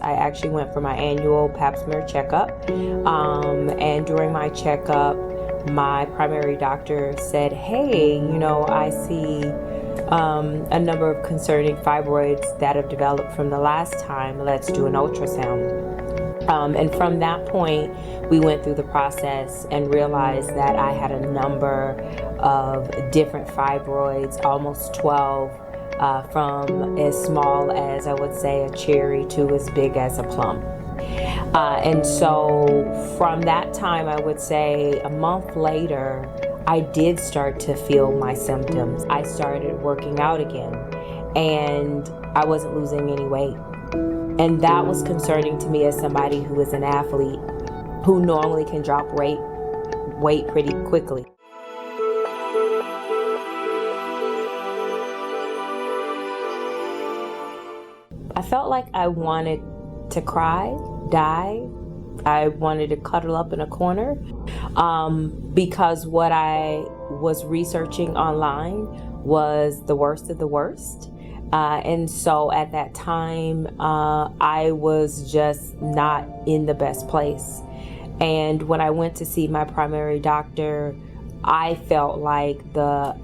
I actually went for my annual pap smear checkup. And during my checkup, my primary doctor said, hey, I see a number of concerning fibroids that have developed from the last time. Let's do an ultrasound. And from that point, we went through the process and realized that I had a number of different fibroids, almost 12, from as small as, I would say, a cherry to as big as a plum. And so from that time, I would say a month later, I did start to feel my symptoms. I started working out again, and I wasn't losing any weight. And that was concerning to me as somebody who is an athlete who normally can drop weight pretty quickly. I felt like I wanted to cry, die. I wanted to cuddle up in a corner because what I was researching online was the worst of the worst. And so at that time, I was just not in the best place. And when I went to see my primary doctor, I felt like the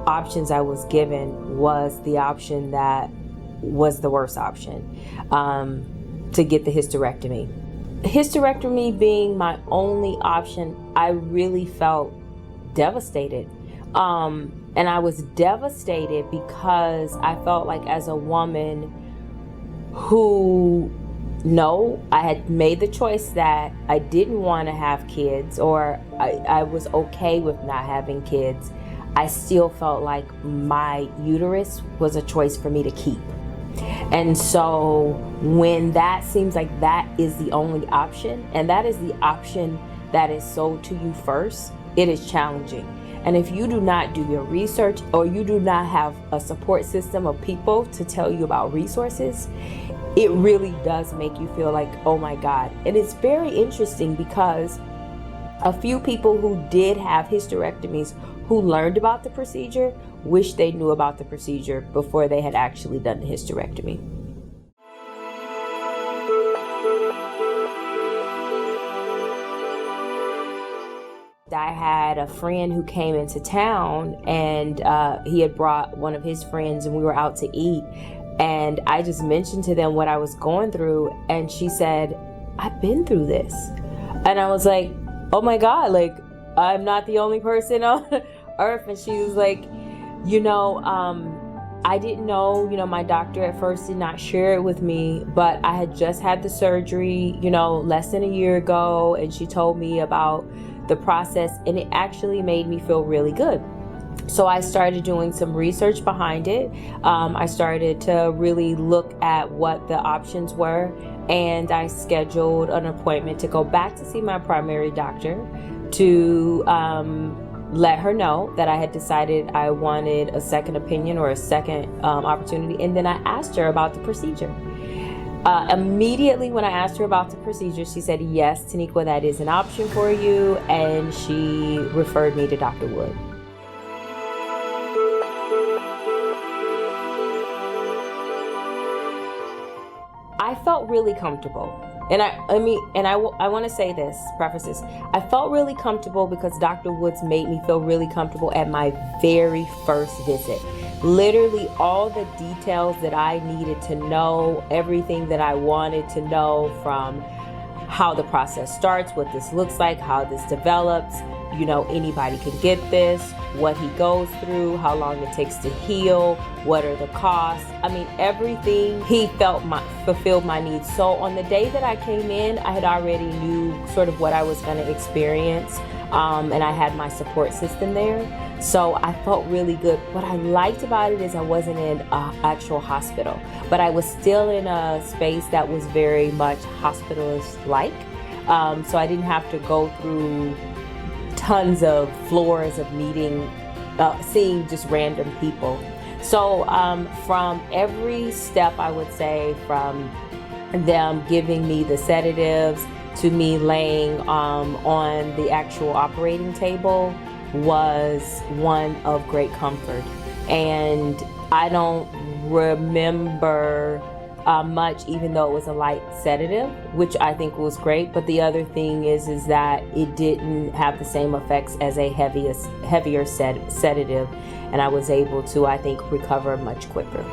options I was given was the option that was the worst option, to get the hysterectomy. Hysterectomy being my only option, I really felt devastated. And I was devastated because I felt like, as a woman who, I had made the choice that I didn't want to have kids, or I was okay with not having kids, I still felt like my uterus was a choice for me to keep. And so when that seems like that is the only option, and that is the option that is sold to you first, it is challenging. And if you do not do your research, or you do not have a support system of people to tell you about resources, it really does make you feel like, oh my God. And it's very interesting because a few people who did have hysterectomies who learned about the procedure wish they knew about the procedure before they had actually done the hysterectomy. I had a friend who came into town, and he had brought one of his friends, and we were out to eat. And I just mentioned to them what I was going through, and she said, I've been through this. And I was like, oh my God, like, I'm not the only person on earth. And she was like, I didn't know, my doctor at first did not share it with me, but I had just had the surgery, less than a year ago. And she told me about the process, and it actually made me feel really good. So I started doing some research behind it. I started to really look at what the options were, and I scheduled an appointment to go back to see my primary doctor to let her know that I had decided I wanted a second opinion, or a second opportunity. And then I asked her about the procedure. Immediately when I asked her about the procedure, she said, yes, Teniqua, that is an option for you. And she referred me to Dr. Wood. I felt really comfortable. And I want to say this, preface this. I felt really comfortable because Dr. Woods made me feel really comfortable at my very first visit. Literally all the details that I needed to know, everything that I wanted to know, from how the process starts, what this looks like, how this develops, anybody can get this, what he goes through, how long it takes to heal, what are the costs. Everything he felt fulfilled my needs. So on the day that I came in, I had already knew sort of what I was going to experience, and I had my support system there. So I felt really good. What I liked about it is I wasn't in an actual hospital, but I was still in a space that was very much hospitalist-like. So I didn't have to go through tons of floors of seeing just random people. So from every step, I would say, from them giving me the sedatives to me laying on the actual operating table, was one of great comfort. And I don't remember much, even though it was a light sedative, which I think was great. But the other thing is that it didn't have the same effects as a heavier sedative, and I was able to, I think, recover much quicker.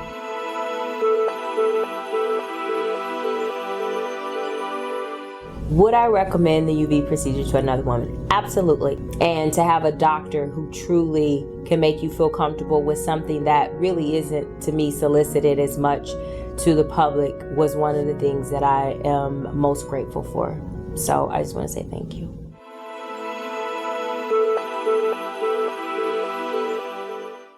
Would I recommend the UV procedure to another woman? Absolutely. And to have a doctor who truly can make you feel comfortable with something that really isn't, to me, solicited as much to the public was one of the things that I am most grateful for. So I just want to say thank you.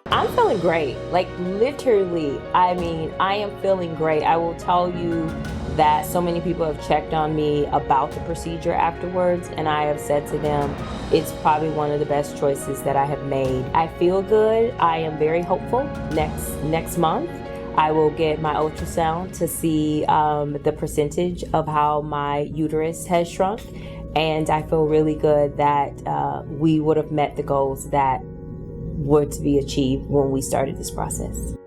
I'm feeling great. Like literally, I am feeling great. I will tell you that so many people have checked on me about the procedure afterwards, and I have said to them, it's probably one of the best choices that I have made. I feel good. I am very hopeful. Next month, I will get my ultrasound to see the percentage of how my uterus has shrunk, and I feel really good that we would have met the goals that were to be achieved when we started this process.